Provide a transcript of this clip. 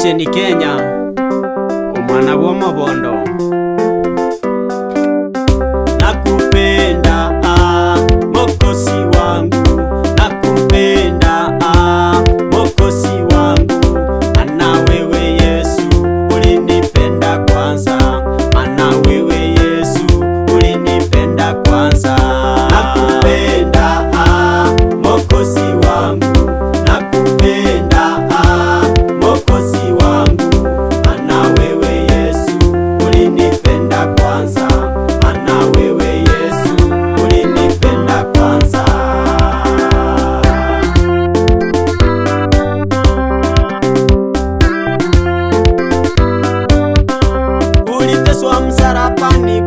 Omomisheni Kenya, omwana w'omobondo. Nakupenda Mwokozi wangu, nakupenda Mwokozi wangu. Ana wewe Yesu ulinipenda kwanza, ana wewe Yesu ulinipenda kwanza. Nakupenda Mwokozi wangu, nakupenda Mwokozi wangu. Ana wewe Yesu ulinipenda kwanza, ana wewe Yesu ulinipenda kwanza. Uliteswa msalabani